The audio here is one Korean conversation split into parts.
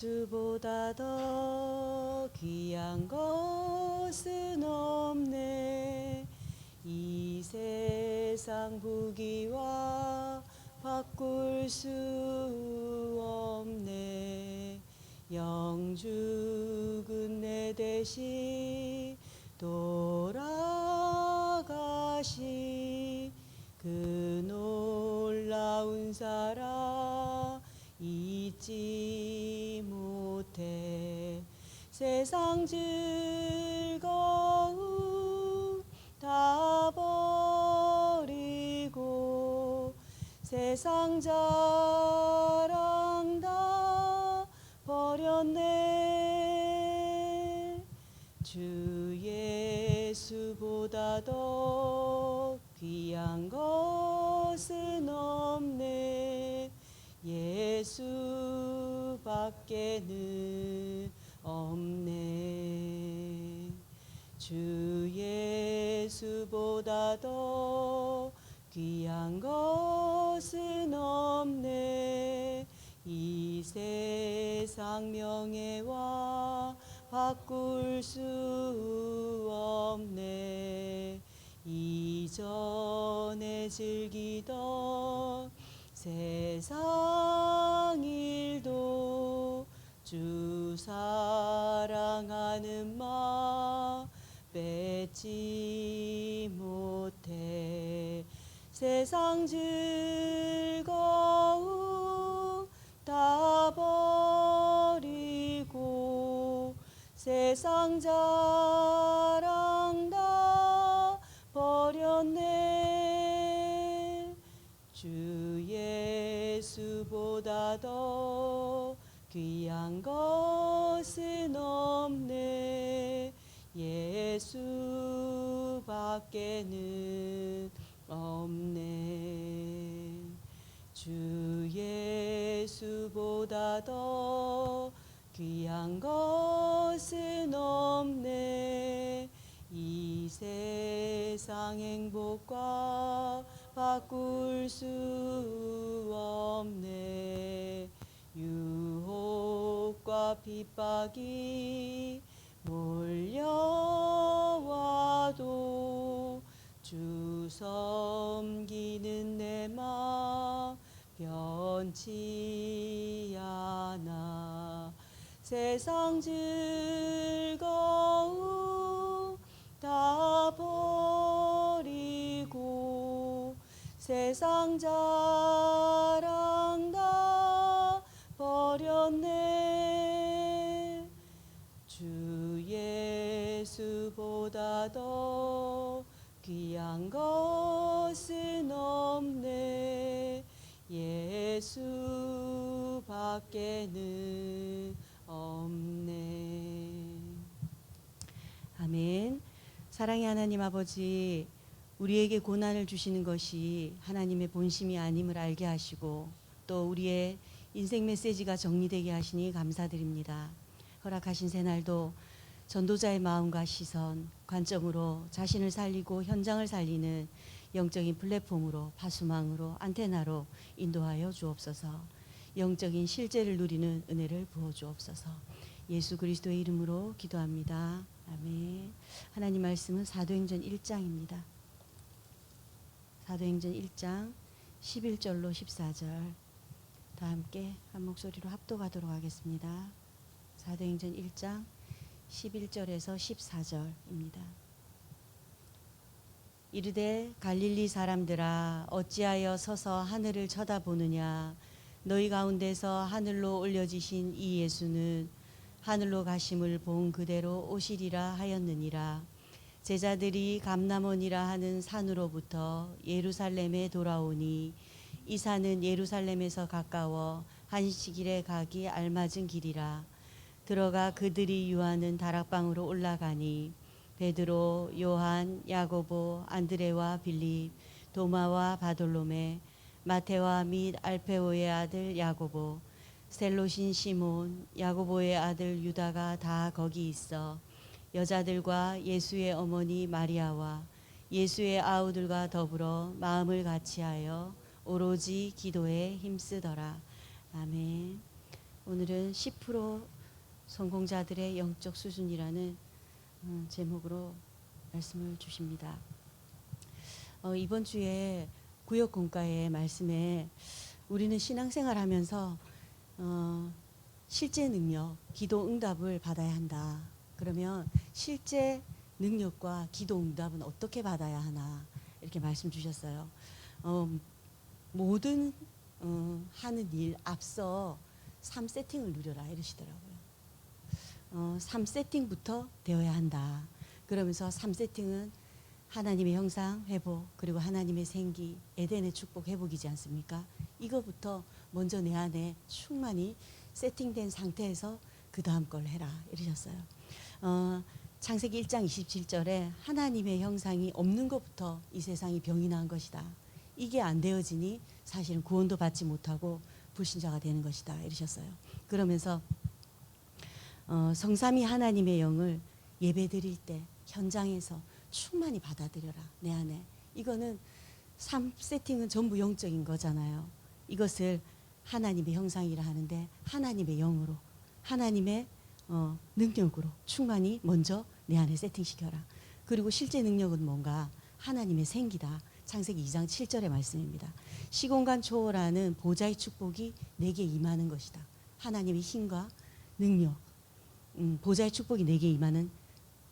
주보다 더 귀한 것은 없네. 이 세상 부귀와 바꿀 수 없네. 영죽은 내 대신 돌아가시 그 놀라운 사랑 잊지 못해. 세상 즐거움 다 버리고 세상 자랑 다 버렸네. 주 예수보다 더 귀한 것은 없네. 예수밖에는 없네. 주 예수보다 더 귀한 것은 없네. 이 세상 명예와 바꿀 수 없네. 이전에 즐기던 세상 일도 주 사랑하는 마음 뺏지 못해. 세상 즐거움 다 버리고 세상 자랑 다 버렸네. 주 예수보다 더 귀한 것은 없네. 예수밖에는 없네. 주 예수보다 더 귀한 것은 없네. 이 세상 행복과 바꿀 수 없네. 유혹과 핍박이 몰려와도 주 섬기는 내 맘 변치 않아. 세상 즐거움 다 버리고 세상 자랑 다 버렸네. 주 예수보다 더 귀한 것은 없네. 예수밖에는 없네. 아멘. 사랑의 하나님 아버지, 우리에게 고난을 주시는 것이 하나님의 본심이 아님을 알게 하시고 또 우리의 인생 메시지가 정리되게 하시니 감사드립니다. 허락하신 새날도 전도자의 마음과 시선, 관점으로 자신을 살리고 현장을 살리는 영적인 플랫폼으로, 파수망으로, 안테나로 인도하여 주옵소서. 영적인 실제를 누리는 은혜를 부어 주옵소서. 예수 그리스도의 이름으로 기도합니다. 아멘. 하나님 말씀은 사도행전 1장입니다. 사도행전 1장 11절로 14절 다 함께 한 목소리로 합독하도록 하겠습니다. 사도행전 1장 11절에서 14절입니다. 이르되 갈릴리 사람들아 어찌하여 서서 하늘을 쳐다보느냐. 너희 가운데서 하늘로 올려지신 이 예수는 하늘로 가심을 본 그대로 오시리라 하였느니라. 제자들이 감람원이라 하는 산으로부터 예루살렘에 돌아오니 이 산은 예루살렘에서 가까워 한시길에 가기 알맞은 길이라. 들어가 그들이 유하는 다락방으로 올라가니 베드로, 요한, 야고보, 안드레와 빌립, 도마와 바돌로메, 마테와 및 알페오의 아들 야고보, 셀롯인 시몬, 야고보의 아들 유다가 다 거기 있어 여자들과 예수의 어머니 마리아와 예수의 아우들과 더불어 마음을 같이하여 오로지 기도에 힘쓰더라. 아멘. 오늘은 10% 성공자들의 영적 수준이라는 제목으로 말씀을 주십니다. 이번 주에 구역 공과의 말씀에 우리는 신앙생활하면서 실제 능력, 기도 응답을 받아야 한다. 그러면 실제 능력과 기도 응답은 어떻게 받아야 하나 이렇게 말씀 주셨어요. 모든 하는 일 앞서 3세팅을 누려라 이러시더라고요. 3세팅부터 되어야 한다. 그러면서 3세팅은 하나님의 형상 회복, 그리고 하나님의 생기, 에덴의 축복 회복이지 않습니까? 이거부터 먼저 내 안에 충만히 세팅된 상태에서 그 다음 걸 해라 이러셨어요. 창세기 1장 27절에 하나님의 형상이 없는 것부터 이 세상이 병이 난 것이다. 이게 안 되어지니 사실은 구원도 받지 못하고 불신자가 되는 것이다 이러셨어요. 그러면서 성삼위 하나님의 영을 예배드릴 때 현장에서 충만히 받아들여라 내 안에. 이거는 3세팅은 전부 영적인 거잖아요. 이것을 하나님의 형상이라 하는데 하나님의 영으로 하나님의 능력으로 충만히 먼저 내 안에 세팅시켜라. 그리고 실제 능력은 뭔가? 하나님의 생기다. 창세기 2장 7절의 말씀입니다. 시공간 초월하는 보좌의 축복이 내게 임하는 것이다. 하나님의 힘과 능력, 보좌의 축복이 내게 임하는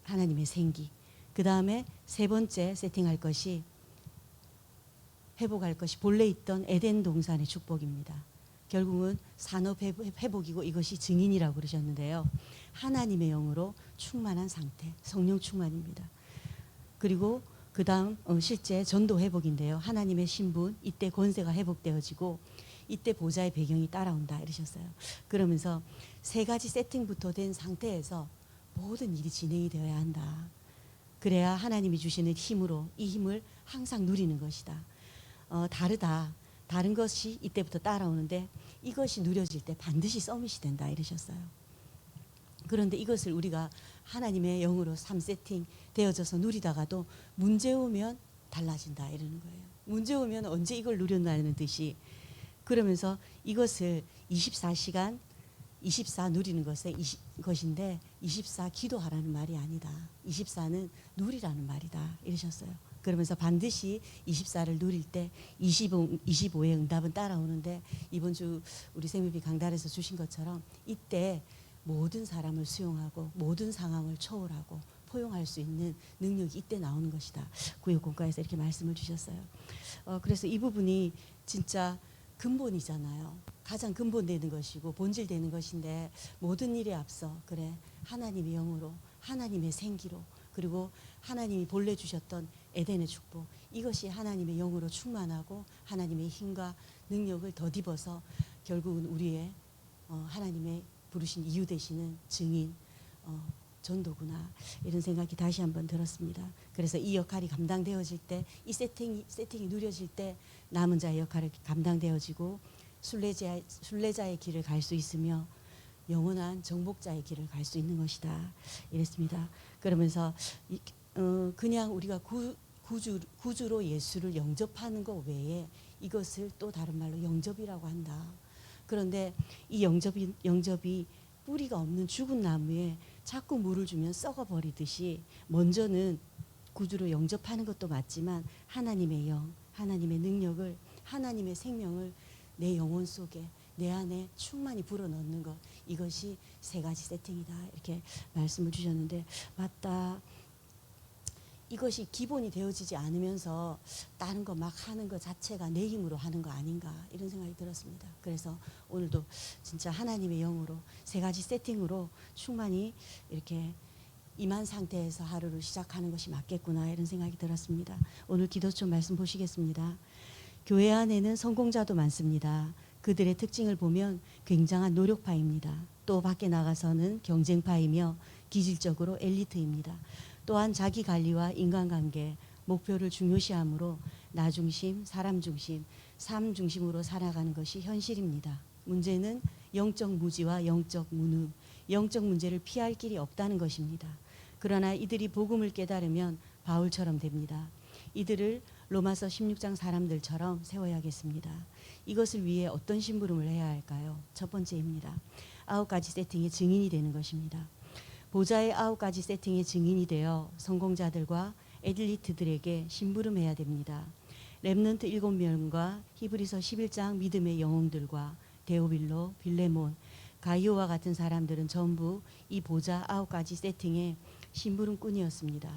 하나님의 생기. 그 다음에 세 번째 세팅할 것이, 회복할 것이 본래 있던 에덴 동산의 축복입니다. 결국은 산업 회복이고 이것이 증인이라고 그러셨는데요. 하나님의 영으로 충만한 상태, 성령 충만입니다. 그리고 그 다음 실제 전도 회복인데요. 하나님의 신분, 이때 권세가 회복되어지고 이때 보좌의 배경이 따라온다 이러셨어요. 그러면서 세 가지 세팅부터 된 상태에서 모든 일이 진행이 되어야 한다. 그래야 하나님이 주시는 힘으로 이 힘을 항상 누리는 것이다. 다르다. 다른 것이 이때부터 따라오는데 이것이 누려질 때 반드시 서밋이 된다 이러셨어요. 그런데 이것을 우리가 하나님의 영으로 3세팅 되어져서 누리다가도 문제 오면 달라진다 이러는 거예요. 문제 오면 언제 이걸 누렸나는 듯이. 그러면서 이것을 24시간 24 누리는 것인데 24 기도하라는 말이 아니다. 24는 누리라는 말이다 이러셨어요. 그러면서 반드시 24를 누릴 때 25의 응답은 따라오는데 이번 주 우리 생명비 강달에서 주신 것처럼 이때 모든 사람을 수용하고 모든 상황을 초월하고 포용할 수 있는 능력이 이때 나오는 것이다. 구역공과에서 이렇게 말씀을 주셨어요. 그래서 이 부분이 진짜 근본이잖아요. 가장 근본되는 것이고 본질되는 것인데 모든 일에 앞서 그래 하나님의 영으로 하나님의 생기로 그리고 하나님이 본래 주셨던 에덴의 축복, 이것이 하나님의 영으로 충만하고 하나님의 힘과 능력을 덧입어서 결국은 우리의 하나님의 부르신 이유 되시는 증인, 전도구나 이런 생각이 다시 한번 들었습니다. 그래서 이 역할이 감당되어질 때, 이 세팅이 누려질 때 남은 자의 역할이 감당되어지고 순례자의 길을 갈 수 있으며 영원한 정복자의 길을 갈 수 있는 것이다 이랬습니다. 그러면서 그냥 우리가 구주로 예수를 영접하는 것 외에 이것을 또 다른 말로 영접이라고 한다. 그런데 이 영접이 뿌리가 없는 죽은 나무에 자꾸 물을 주면 썩어버리듯이 먼저는 구주로 영접하는 것도 맞지만 하나님의 영, 하나님의 능력을, 하나님의 생명을 내 영혼 속에 내 안에 충만히 불어넣는 것, 이것이 세 가지 세팅이다 이렇게 말씀을 주셨는데 맞다. 이것이 기본이 되어지지 않으면서 다른 거 막 하는 것 자체가 내 힘으로 하는 거 아닌가 이런 생각이 들었습니다. 그래서 오늘도 진짜 하나님의 영으로 세 가지 세팅으로 충만히 이렇게 임한 상태에서 하루를 시작하는 것이 맞겠구나 이런 생각이 들었습니다. 오늘 기도처 말씀 보시겠습니다. 교회 안에는 성공자도 많습니다. 그들의 특징을 보면 굉장한 노력파입니다. 또 밖에 나가서는 경쟁파이며 기질적으로 엘리트입니다. 또한 자기 관리와 인간관계, 목표를 중요시하므로 나 중심, 사람 중심, 삶 중심으로 살아가는 것이 현실입니다. 문제는 영적 무지와 영적 무능, 영적 문제를 피할 길이 없다는 것입니다. 그러나 이들이 복음을 깨달으면 바울처럼 됩니다. 이들을 로마서 16장 사람들처럼 세워야겠습니다. 이것을 위해 어떤 심부름을 해야 할까요? 첫 번째입니다. 9가지 세팅의 증인이 되는 것입니다. 보좌의 9가지 세팅의 증인이 되어 성공자들과 엘리트들에게 심부름해야 됩니다. 렘넌트 7명과 히브리서 11장 믿음의 영웅들과 데오빌로, 빌레몬, 가이오와 같은 사람들은 전부 이 보좌 9가지 세팅의 심부름꾼이었습니다.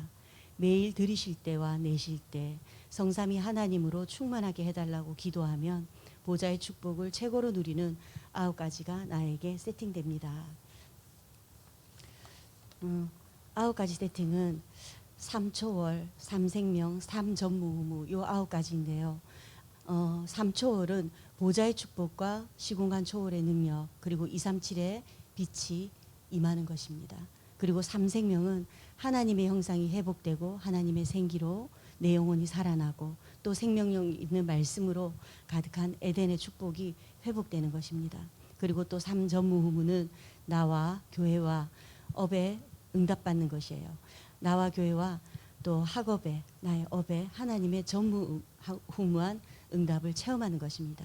매일 들이실 때와 내실 때 성삼위 하나님으로 충만하게 해달라고 기도하면 보좌의 축복을 최고로 누리는 9가지가 나에게 세팅됩니다. 9가지 세팅은 3초월, 3생명, 3전무후무 요 9가지인데요. 3초월은 보좌의 축복과 시공간 초월의 능력, 그리고 237의 빛이 임하는 것입니다. 그리고 3생명은 하나님의 형상이 회복되고 하나님의 생기로 내 영혼이 살아나고 또 생명력 있는 말씀으로 가득한 에덴의 축복이 회복되는 것입니다. 그리고 또 3전무후무는 나와 교회와 업에 응답받는 것이에요. 나와 교회와 또 학업에, 나의 업에 하나님의 전무후무한 응답을 체험하는 것입니다.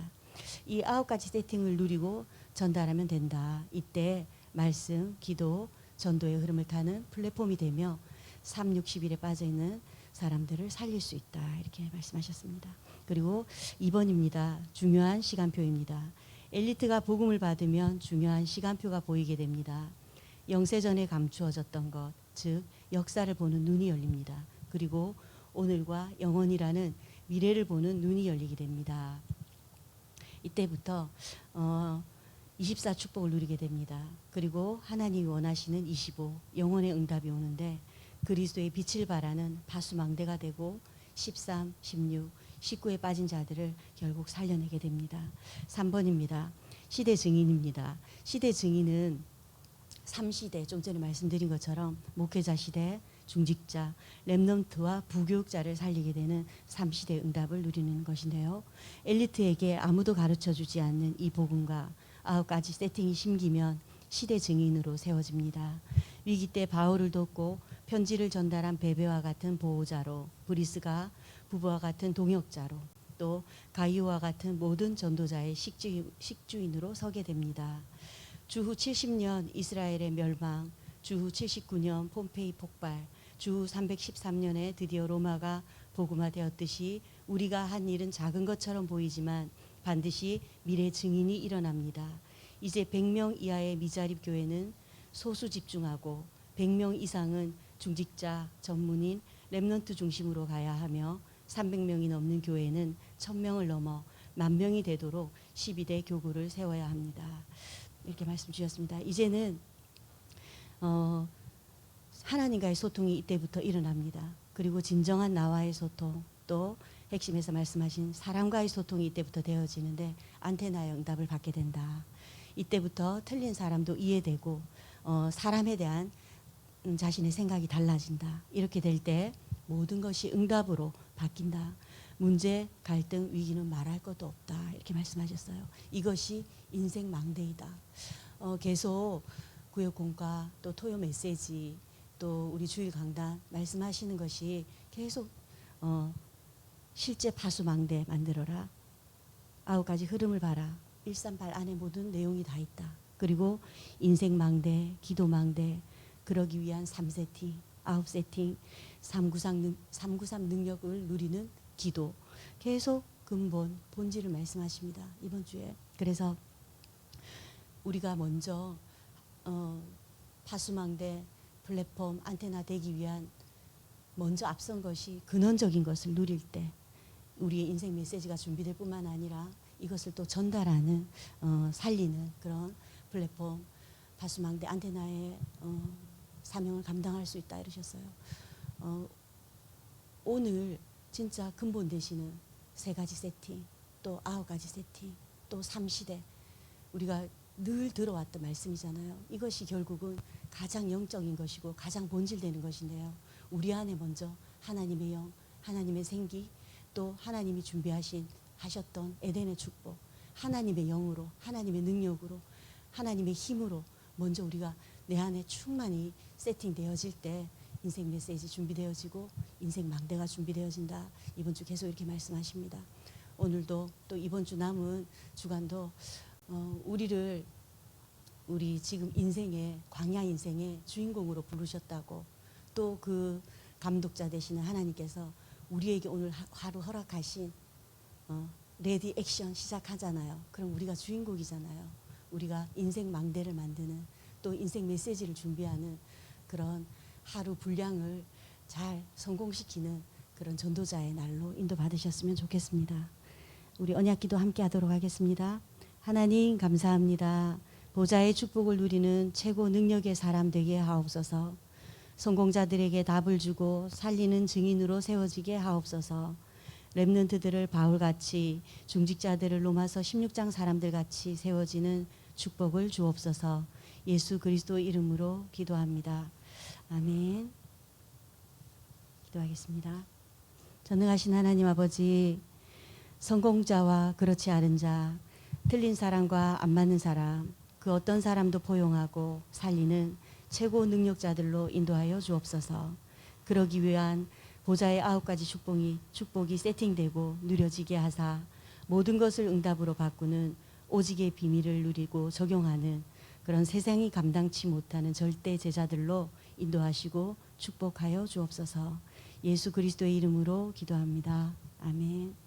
이 9가지 세팅을 누리고 전달하면 된다. 이때 말씀, 기도, 전도의 흐름을 타는 플랫폼이 되며 360일에 빠져있는 사람들을 살릴 수 있다. 이렇게 말씀하셨습니다. 그리고 2번입니다. 중요한 시간표입니다. 엘리트가 복음을 받으면 중요한 시간표가 보이게 됩니다. 영세전에 감추어졌던 것, 즉 역사를 보는 눈이 열립니다. 그리고 오늘과 영원이라는 미래를 보는 눈이 열리게 됩니다. 이때부터 24 축복을 누리게 됩니다. 그리고 하나님이 원하시는 25 영혼의 응답이 오는데 그리스도의 빛을 발하는 파수망대가 되고 13, 16, 19에 빠진 자들을 결국 살려내게 됩니다. 3번입니다. 시대 증인입니다. 시대 증인은 3시대, 좀 전에 말씀드린 것처럼 목회자 시대, 중직자, 렘넌트와 부교육자를 살리게 되는 3시대 응답을 누리는 것인데요. 엘리트에게 아무도 가르쳐주지 않는 이 복음과 9가지 세팅이 심기면 시대 증인으로 세워집니다. 위기 때 바울을 돕고 편지를 전달한 베베와 같은 보호자로, 브리스가 부부와 같은 동역자로, 또 가이오와 같은 모든 전도자의 식주인으로 서게 됩니다. 주후 70년 이스라엘의 멸망, 주후 79년 폼페이 폭발, 주후 313년에 드디어 로마가 복음화되었듯이 우리가 한 일은 작은 것처럼 보이지만 반드시 미래 증인이 일어납니다. 이제 100명 이하의 미자립 교회는 소수 집중하고 100명 이상은 중직자, 전문인, 렘넌트 중심으로 가야 하며 300명이 넘는 교회는 1000명을 넘어 10,000명이 되도록 12대 교구를 세워야 합니다. 이렇게 말씀 주셨습니다. 이제는 하나님과의 소통이 이때부터 일어납니다. 그리고 진정한 나와의 소통, 또 핵심에서 말씀하신 사람과의 소통이 이때부터 되어지는데 안테나의 응답을 받게 된다. 이때부터 틀린 사람도 이해되고 사람에 대한 자신의 생각이 달라진다. 이렇게 될 때 모든 것이 응답으로 바뀐다. 문제, 갈등, 위기는 말할 것도 없다. 이렇게 말씀하셨어요. 이것이 인생 망대이다. 계속 구역 공과 또 토요 메시지 또 우리 주일 강단 말씀하시는 것이 계속 실제 파수망대 만들어라. 9가지 흐름을 봐라. 138 안에 모든 내용이 다 있다. 그리고 인생 망대, 기도 망대, 그러기 위한 3세팅, 9세팅, 393 능력을 누리는 기도. 계속 근본, 본질을 말씀하십니다. 이번 주에. 그래서 우리가 먼저 파수망대, 플랫폼, 안테나 되기 위한 먼저 앞선 것이 근원적인 것을 누릴 때 우리의 인생 메시지가 준비될 뿐만 아니라 이것을 또 전달하는 살리는 그런 플랫폼, 파수망대, 안테나의 사명을 감당할 수 있다 이러셨어요. 오늘 진짜 근본 되시는 3가지 세팅, 또 9가지 세팅, 또 3시대 우리가 늘 들어왔던 말씀이잖아요. 이것이 결국은 가장 영적인 것이고 가장 본질되는 것인데요. 우리 안에 먼저 하나님의 영, 하나님의 생기, 또 하나님이 하셨던 에덴의 축복, 하나님의 영으로, 하나님의 능력으로, 하나님의 힘으로 먼저 우리가 내 안에 충만히 세팅되어질 때 인생 메시지 준비되어지고 인생 망대가 준비되어진다. 이번 주 계속 이렇게 말씀하십니다. 오늘도 또 이번 주 남은 주간도 우리를 우리 지금 인생의 광야 인생의 주인공으로 부르셨다고, 또 그 감독자 되시는 하나님께서 우리에게 오늘 하루 허락하신 레디 액션 시작하잖아요. 그럼 우리가 주인공이잖아요. 우리가 인생 망대를 만드는, 또 인생 메시지를 준비하는 그런 하루 분량을 잘 성공시키는 그런 전도자의 날로 인도받으셨으면 좋겠습니다. 우리 언약기도 함께 하도록 하겠습니다. 하나님 감사합니다. 보좌의 축복을 누리는 최고 능력의 사람 되게 하옵소서. 성공자들에게 답을 주고 살리는 증인으로 세워지게 하옵소서. 렘넌트들을 바울같이, 중직자들을 로마서 16장 사람들같이 세워지는 축복을 주옵소서. 예수 그리스도 이름으로 기도합니다. 아멘. 기도하겠습니다. 전능하신 하나님 아버지, 성공자와 그렇지 않은 자, 틀린 사람과 안 맞는 사람, 그 어떤 사람도 포용하고 살리는 최고 능력자들로 인도하여 주옵소서. 그러기 위한 보좌의 9가지 축복이 세팅되고 누려지게 하사 모든 것을 응답으로 바꾸는 오직의 비밀을 누리고 적용하는 그런 세상이 감당치 못하는 절대 제자들로 인도하시고 축복하여 주옵소서. 예수 그리스도의 이름으로 기도합니다. 아멘.